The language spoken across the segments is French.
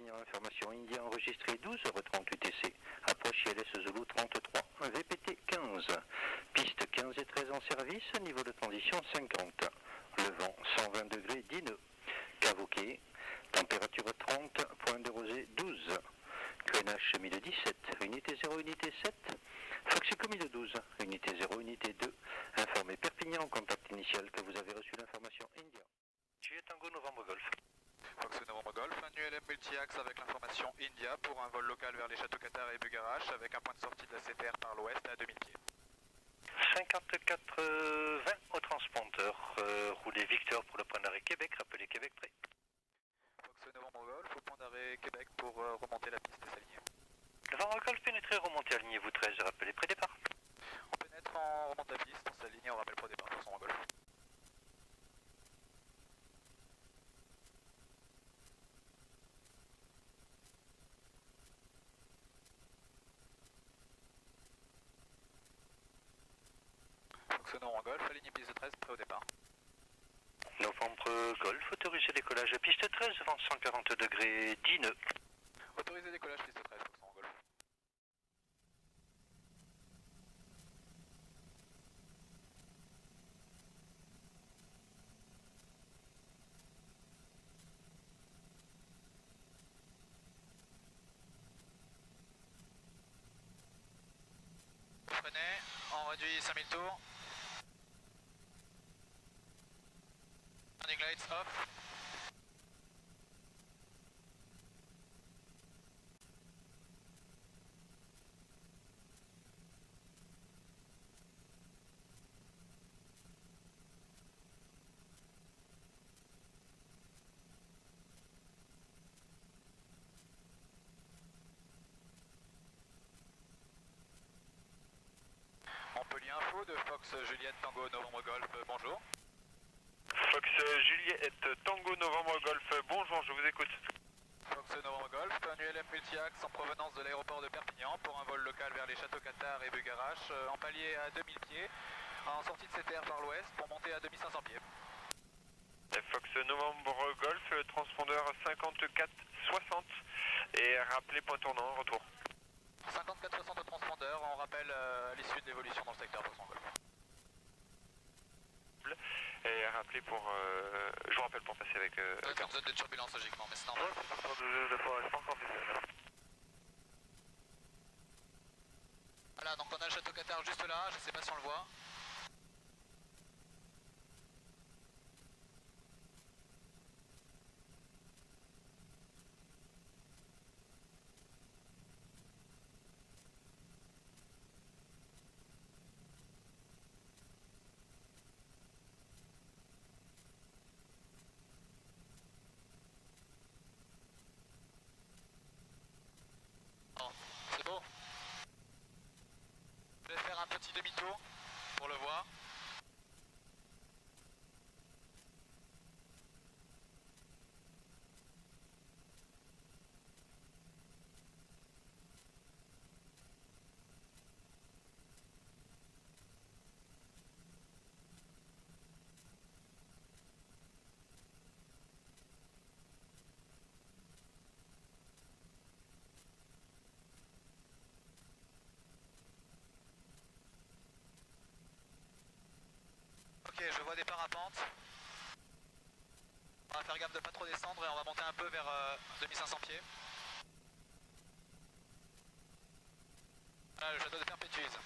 Dernière information, India enregistré 12h30 UTC. Approche ILS Zulu 33, VPT 15. Piste 15 et 13 en service, niveau de transition 50. Le vent 120 degrés 10 nœuds. Cavoquet, température 30, point de rosée 12. QNH 1017, unité 0, unité 7. Foxico 1012, unité 0, unité 2. Informé Perpignan, contact initial que vous avez reçu l'information India. Juliette Tango Novembre Golf. Fox Novembre Golf, un ULM multi-axe avec l'information India pour un vol local vers les Châteaux Qatar et Bugarache avec un point de sortie de la CTR par l'ouest à 2000 pieds. 54-20 au transpondeur, roulez Victor pour le point d'arrêt Québec, rappelez Québec prêt. Fox Novembre Golf, au point d'arrêt Québec pour remonter la piste et s'aligner. Novembre Golf pénétré, remontez alignez-vous 13, rappelez pré départ. On pénètre, on remonte la piste, on s'aligne, on rappelle pro départ, Fox Novembre Golf. Fox Novembre Golf, aligne piste 13, prêt au départ. Novembre Golf, autorisé décollage piste 13, vent 140 degrés 10 nœuds. Autorisé décollage piste 13, Fox Novembre Golf. Freinez, on réduit 5000 tours. Running lights off. Montpellier Info de Fox Juliette Tango Novembre Golf, bonjour. Fox Juliette Tango Novembre Golf, bonjour, je vous écoute. Fox Novembre Golf, un ULM multi-axe en provenance de l'aéroport de Perpignan pour un vol local vers les Châteaux Qatar et Bugarache, en palier à 2000 pieds, en sortie de CTR par l'ouest pour monter à 2500 pieds. Fox Novembre Golf, transpondeur 54-60 et rappelez point tournant, retour. 54-60 au transpondeur, on rappelle à l'issue de l'évolution dans le secteur Fox Novembre Golf. Et rappelez pour... je vous rappelle pour passer avec... C'est une zone de turbulence logiquement, mais c'est normal. Voilà, donc on a le Château Qatar juste là, je sais pas si on le voit. Bon, c'est beau. Je vais faire un petit demi-tour pour le voir. Ok, je vois des parapentes. On va faire gaffe de pas trop descendre et on va monter un peu vers 2500 pieds. Voilà le château de Perpétuise.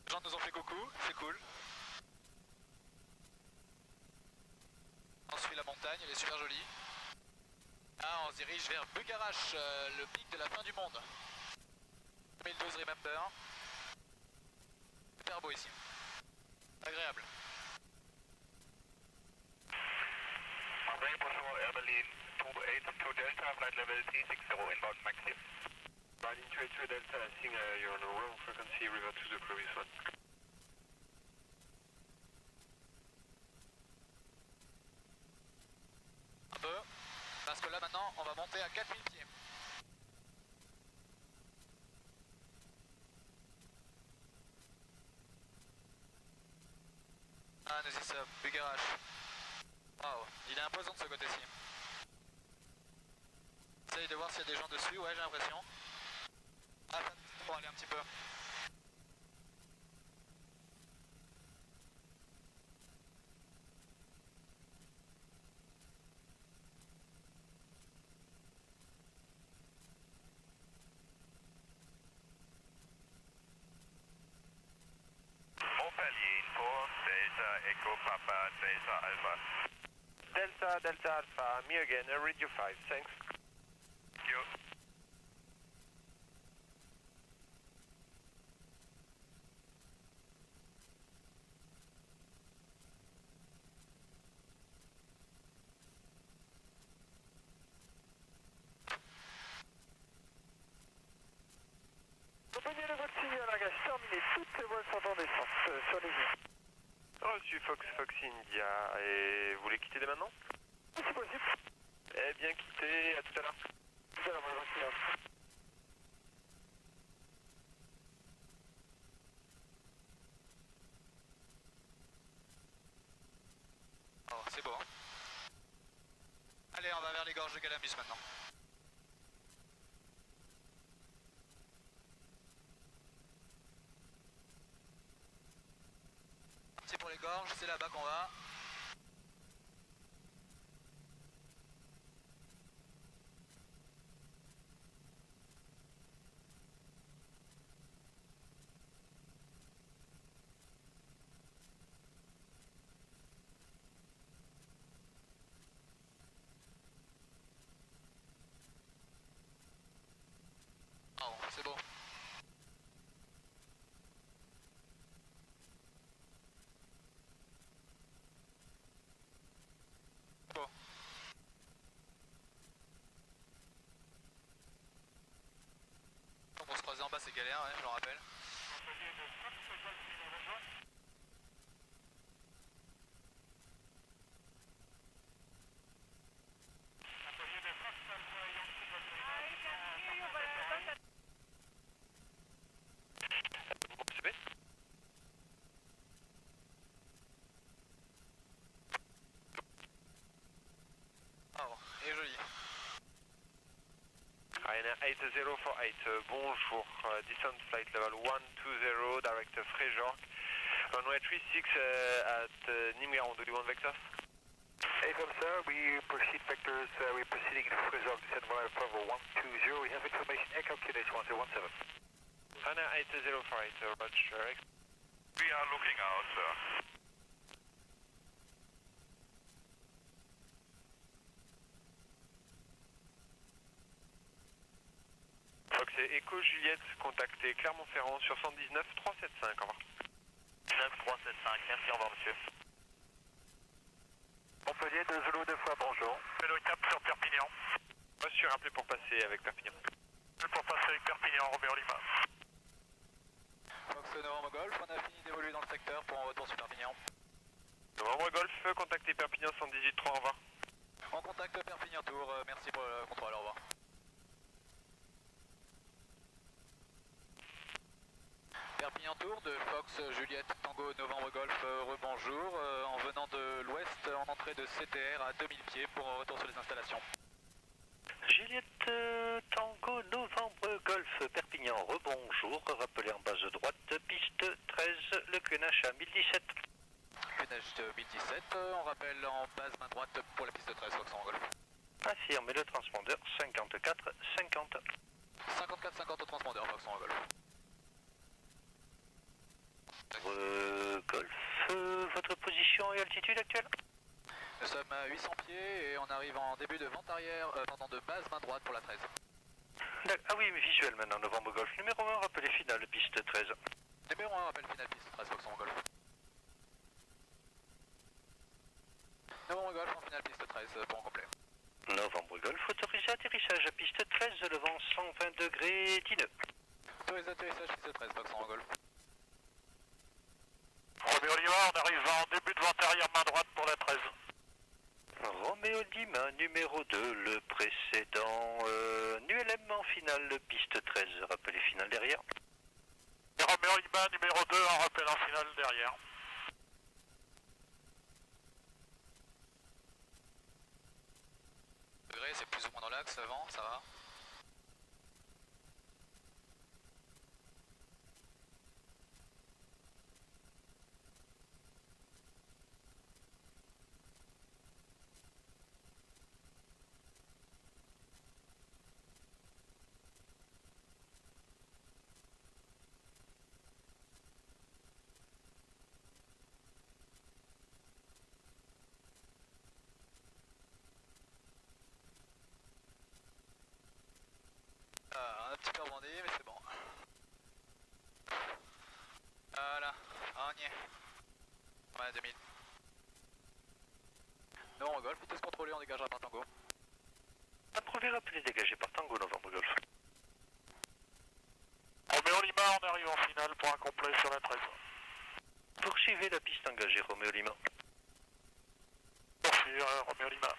Les gens nous ont fait coucou, c'est cool. On suit la montagne, elle est super jolie. Là, on se dirige vers Bugarache, le pic de la fin du monde. 2012 Remember. Super beau ici. Agréable. bonjour, Air Berlin 282 Delta, flight level 360 inbound maxi. Berlin 282 Delta, I think you're on the wrong frequency, revert to the previous one. Nosis, Bugarache. Waouh, il est imposant de ce côté-ci. Essaye de voir s'il y a des gens dessus, ouais j'ai l'impression. Ah, pour aller un petit peu. Montpellier, Info, Delta, Echo, Papa, Delta, Alpha. Delta, Delta, Alpha, me again, Radio 5, thanks. Thank you. Compagnie de votre signal, langage terminé, toutes les voies sont en descente sur les lignes. Reçu Fox India, et vous voulez quitter dès maintenant? Si possible. Eh bien quitter, à tout à l'heure. Tout à l'heure, mon signal. Oh, c'est beau. Hein. Allez, on va vers les gorges de Calamus maintenant. C'est pour les gorges, c'est là-bas qu'on va. Oh, c'est beau. Beau. Pour se croiser en bas, c'est galère, ouais, je le rappelle. Oh, et joli. Ryanair 8048, bonjour, descent flight level 120, director Frejork, runway 36 at Nimgarond, do you want vectors? Affirm, sir, we proceed vectors, we're proceeding to Frisog, descent via Bravo 120, we have information, air calculation 1017. Ryanair 8048, roger. We are looking out, sir. Fox et Echo Juliette, contactez Clermont-Ferrand sur 119 375, au revoir. 9375, merci, au revoir, monsieur. Montpellier, 2 Zulu, 2 fois, bonjour. Vélo cap sur Perpignan. Reçu, rappelé pour passer avec Perpignan. Pour passer avec Perpignan, Robert Lima. Fox Novembre Golf, on a fini d'évoluer dans le secteur pour un retour sur Perpignan. Novembre Golf, contactez Perpignan 118 3, au revoir. On contacte Perpignan Tour, merci pour le contrôle, au revoir. Perpignan Tour de Fox Juliette Tango Novembre Golf, rebonjour, en venant de l'ouest en entrée de CTR à 2000 pieds pour un retour sur les installations. Juliette Tango Novembre Golf Perpignan, rebonjour, rappelez en base droite, piste 13, le QNH à 1017. QNH 1017, on rappelle en base main droite pour la piste 13 Fox en Golf. Affirmez le transpondeur 54 50. 54 50 au transpondeur Fox en Golf. Golf, votre position et altitude actuelle? Nous sommes à 800 pieds et on arrive en début de vente arrière, de base main droite pour la 13. Ah oui, mais visuel maintenant, Novembre Golf. Numéro 1, rappelez finale, piste 13. Numéro 1, rappel final piste 13 Fox en Golf. Novembre Golf en finale piste 13 pour en complet. Novembre Golf, autorisé atterrissage à piste 13, le vent 120 degrés, Tineux. Autorisé atterrissage piste 13 Fox en Golf. Robert Lima, on arrive en début de vente arrière main droite pour la 13. Roméo Lima, numéro 2, le précédent, NULM en finale, piste 13, rappelez finale derrière. Et Robert Lima, numéro 2, en rappel en finale derrière. degrés, c'est plus ou moins dans l'axe, le vent, ça va. Un petit peu rebondi, mais c'est bon. Voilà, on y est. Ouais, 2000. Novembre Golf, vitesse contrôlée, on dégagera par Tango. Approuvé, rappelé, dégagé par Tango, Novembre Golf. Roméo Lima, on arrive en finale pour un complet sur la 13. Poursuivez la piste engagée, Roméo Lima. Poursuivre, Roméo Lima.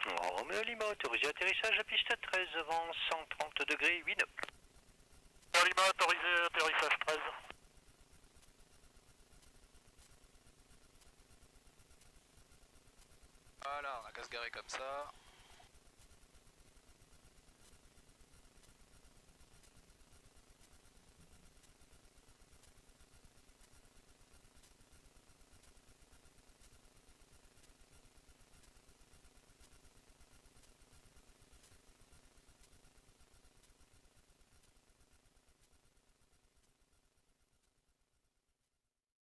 Roméo Lima, autorisé atterrissage à piste 13, vent 130 degrés, 8 nœuds. Roméo Lima, autorisé atterrissage 13. Voilà, on a qu'à se garer comme ça.